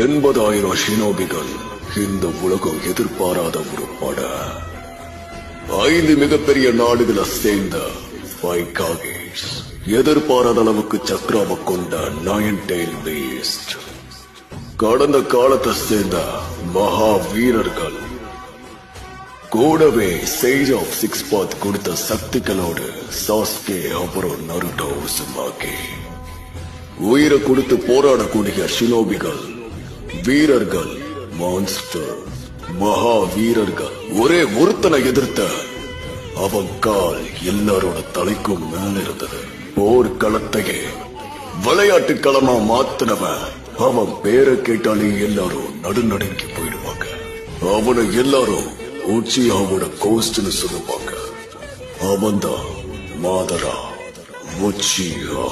80,000 ஷினோபிகள். இந்த உலகம் எதிர்பாராத ஒரு பட. 5 மிகப்பெரிய நாடுகளை சேர்ந்த பைகாகேஸ். எதிர்பாராத அளவுக்கு சக்கராவை கொண்ட நயன் டெயில் பீஸ்ட். கடந்த காலத்தை சேர்ந்த மகா வீரர்கள். கூடவே சேஜ் ஆஃப் 6 பாத் கொடுத்த சக்திகளோடு சாஸ்கே அப்புறம் நருட்டோ உசுமாகி. உயிரை கொடுத்து போராடக்கூடிய ஷினோபிகள், வீரர்கள், மான்ஸ்டர், மகா வீரர்கள். ஒரே ஒருத்தனை எதிர்த்த அவன் கால் எல்லாரோட தலைக்கும் மேல இருந்தது. போர்க்களத்தையே விளையாட்டு களமா மாத்தினவன். அவன் பேரை கேட்டாலே எல்லாரும் நடுநடுங்கி போயிடுவாங்க. அவனை எல்லாரும் உச்சியாவோட கோஸ்ட்னு சொல்லுவாங்க. அவன்தான் மாதரா உச்சியா.